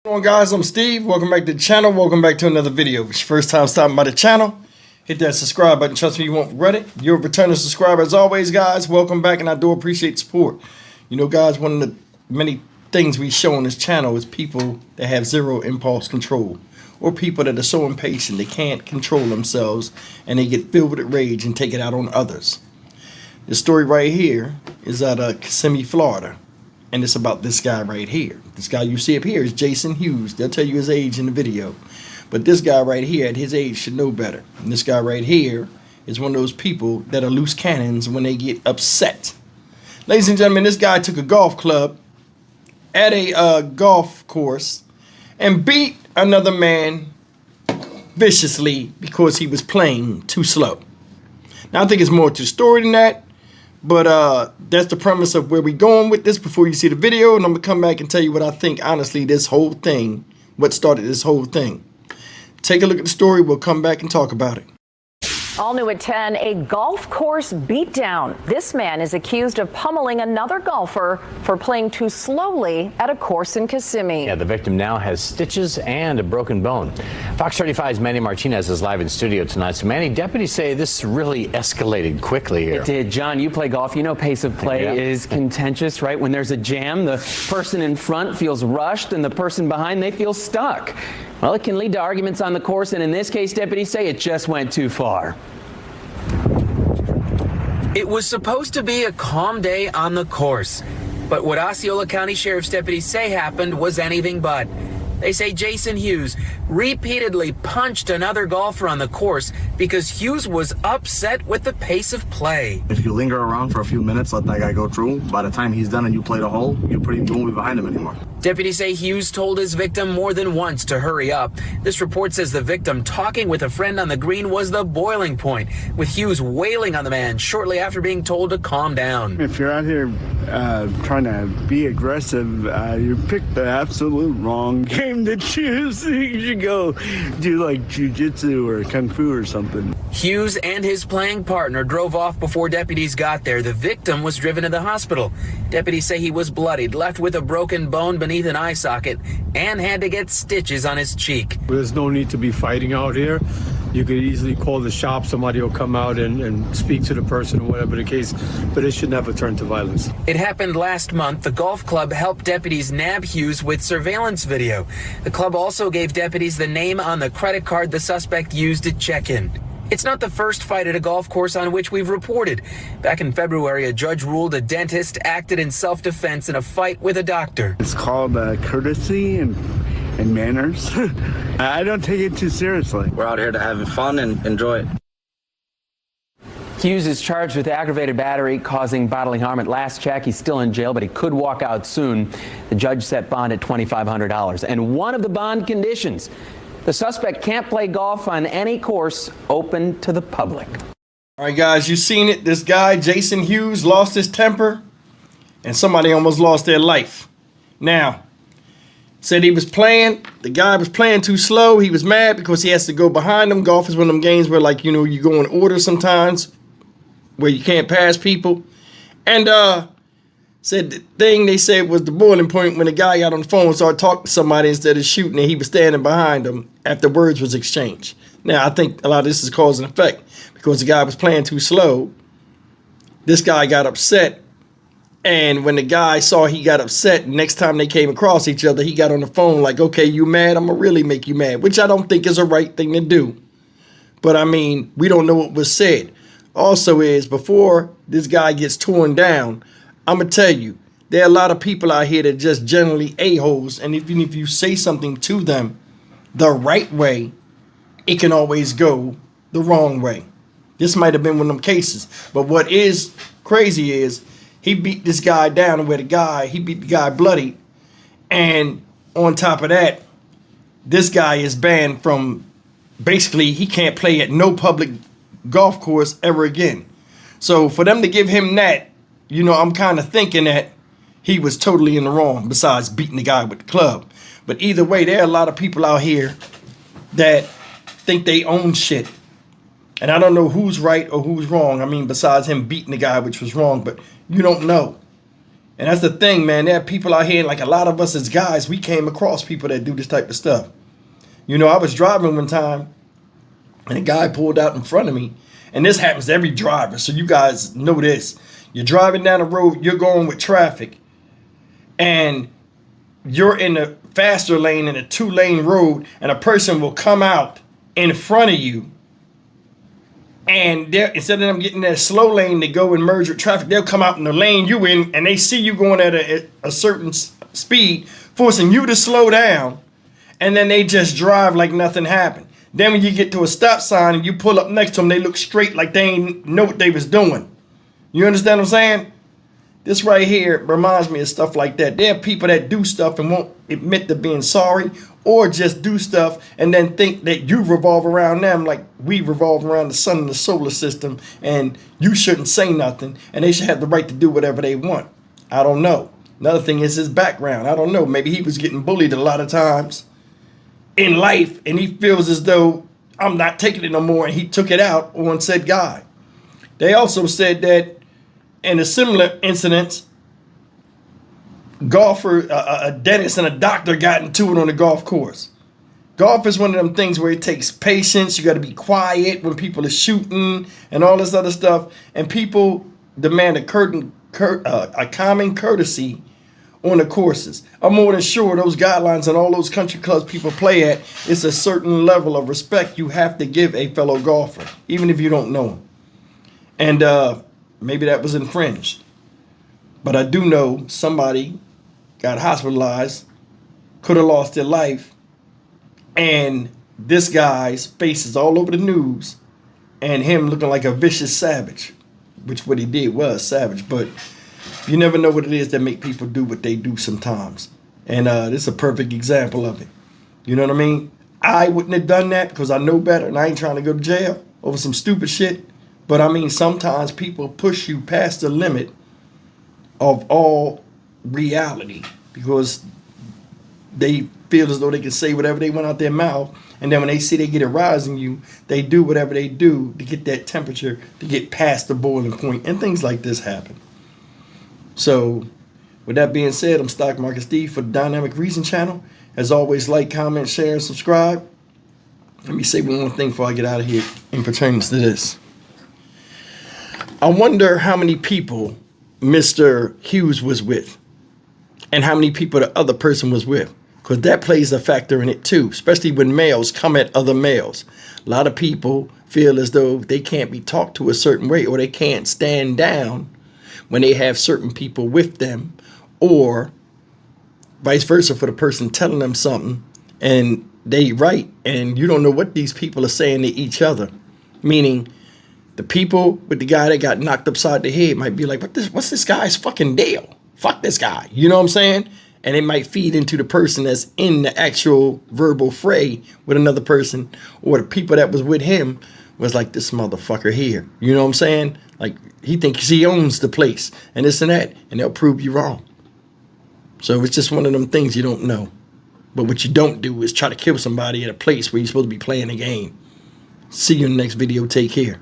What's going on, guys? I'm Steve. Welcome back to the channel. Welcome back to another video. If it's your first time stopping by the channel, hit that subscribe button. Trust me, you won't regret it. You're a returning subscriber as always, guys. Welcome back, and I do appreciate the support. You know, guys, one of the many things we show on this channel is people that have zero impulse control, or people that are so impatient they can't control themselves and they get filled with rage and take it out on others. The story right here is out of Kissimmee, Florida. And it's about this guy right here. This guy you see up here is Jason Hughes. They'll tell you his age in the video. But this guy right here at his age should know better. And this guy right here is one of those people that are loose cannons when they get upset. Ladies and gentlemen, this guy took a golf club at a golf course and beat another man viciously because he was playing too slow. Now, I think it's more to the story than that. But that's the premise of where we're going with this before you see the video. And I'm going to come back and tell you what I think, honestly, this whole thing, what started this whole thing. Take a look at the story. We'll come back and talk about it. All new at 10, a golf course beatdown. This man is accused of pummeling another golfer for playing too slowly at a course in Kissimmee. Yeah, the victim now has stitches and a broken bone. Fox 35's Manny Martinez is live in studio tonight. So, Manny, deputies say this really escalated quickly here. It did. John, you play golf. You know pace of play is contentious, right? When there's a jam, the person in front feels rushed and the person behind, they feel stuck. Well, it can lead to arguments on the course, and in this case, deputies say it just went too far. It was supposed to be a calm day on the course, but what Osceola County Sheriff's deputies say happened was anything but. They say Jason Hughes repeatedly punched another golfer on the course because Hughes was upset with the pace of play. If you linger around for a few minutes, let that guy go through, by the time he's done and you play the hole, you won't be behind him anymore. Deputies say Hughes told his victim more than once to hurry up. This report says the victim talking with a friend on the green was the boiling point, with Hughes wailing on the man shortly after being told to calm down. If you're out here trying to be aggressive, you picked the absolute wrong game to choose. You should go do like jiu-jitsu or kung fu or something. Hughes and his playing partner drove off before deputies got there. The victim was driven to the hospital. Deputies say he was bloodied, left with a broken bone beneath an eye socket, and had to get stitches on his cheek. There's no need to be fighting out here. You could easily call the shop, somebody will come out and speak to the person or whatever the case, but it should never turn to violence. It happened last month. The golf club helped deputies nab Hughes with surveillance video. The club also gave deputies the name on the credit card the suspect used to check in. It's not the first fight at a golf course on which we've reported. Back in February, a judge ruled a dentist acted in self-defense in a fight with a doctor. It's called courtesy and manners. I don't take it too seriously. We're out here to have fun and enjoy it. Hughes is charged with aggravated battery causing bodily harm. At last check, he's still in jail, but he could walk out soon. The judge set bond at $2,500. And one of the bond conditions, the suspect can't play golf on any course open to the public. All right, guys, you've seen it. This guy, Jason Hughes, lost his temper, and somebody almost lost their life. Now, said he was playing, the guy was playing too slow. He was mad because he has to go behind him. Golf is one of them games where, like, you know, you go in order sometimes where you can't pass people. And said the thing they said was the boiling point when the guy got on the phone and started talking to somebody instead of shooting, and he was standing behind him after words was exchanged. Now, I think a lot of this is cause and effect because the guy was playing too slow. This guy got upset, and when the guy saw he got upset, next time they came across each other, he got on the phone like, okay, you mad? I'm going to really make you mad, which I don't think is a right thing to do. But, I mean, we don't know what was said. Also is, before this guy gets torn down, I'm going to tell you, there are a lot of people out here that just generally a-holes, and even if you say something to them the right way, it can always go the wrong way. This might have been one of them cases. But what is crazy is he beat this guy down where he beat the guy bloody, and on top of that, this guy is banned from, basically, he can't play at no public golf course ever again. So for them to give him that, you know, I'm kind of thinking that he was totally in the wrong besides beating the guy with the club. But either way, there are a lot of people out here that think they own shit. And I don't know who's right or who's wrong. I mean, besides him beating the guy, which was wrong, but you don't know. And that's the thing, man. There are people out here, like a lot of us as guys, we came across people that do this type of stuff. You know, I was driving one time and a guy pulled out in front of me. And this happens to every driver, so you guys know this. You're driving down the road, you're going with traffic, and you're in the faster lane in a 2-lane road, and a person will come out in front of you, and instead of them getting that slow lane to go and merge with traffic, they'll come out in the lane you in, and they see you going at a certain speed, forcing you to slow down, and then they just drive like nothing happened. Then when you get to a stop sign and you pull up next to them, they look straight like they ain't know what they was doing. You understand what I'm saying? This right here reminds me of stuff like that. There are people that do stuff and won't admit to being sorry, or just do stuff and then think that you revolve around them like we revolve around the sun and the solar system, and you shouldn't say nothing and they should have the right to do whatever they want. I don't know. Another thing is his background. I don't know. Maybe he was getting bullied a lot of times in life, and he feels as though I'm not taking it no more, and he took it out on said guy. They also said that in a similar incident, golfer, a dentist and a doctor got into it on the golf course. Golf is one of them things where it takes patience. You got to be quiet when people are shooting and all this other stuff, and people demand a common courtesy on the courses. I'm more than sure those guidelines and all those country clubs people play at, it's a certain level of respect you have to give a fellow golfer, even if you don't know him. And maybe that was infringed. But I do know somebody got hospitalized, could have lost their life, and this guy's face is all over the news, and him looking like a vicious savage, which what he did was savage, but you never know what it is that make people do what they do sometimes. And this is a perfect example of it. You know what I mean? I wouldn't have done that because I know better, and I ain't trying to go to jail over some stupid shit. But I mean, sometimes people push you past the limit of all reality because they feel as though they can say whatever they want out their mouth. And then when they see they get a rise in you, they do whatever they do to get that temperature, to get past the boiling point. And things like this happen. So, with that being said, I'm Stock Market Steve for the Dynamic Reason channel. As always, like, comment, share, and subscribe. Let me say one more thing before I get out of here in pertains to this. I wonder how many people Mr. Hughes was with and how many people the other person was with, because that plays a factor in it too, especially when males come at other males. A lot of people feel as though they can't be talked to a certain way, or they can't stand down when they have certain people with them, or vice versa for the person telling them something and they right, and you don't know what these people are saying to each other. Meaning the people with the guy that got knocked upside the head might be like, what's this guy's fucking deal? Fuck this guy. You know what I'm saying? And it might feed into the person that's in the actual verbal fray with another person, or the people that was with him was like, this motherfucker here. You know what I'm saying? Like, he thinks he owns the place and this and that, and they'll prove you wrong. So it's just one of them things you don't know. But what you don't do is try to kill somebody at a place where you're supposed to be playing a game. See you in the next video. Take care.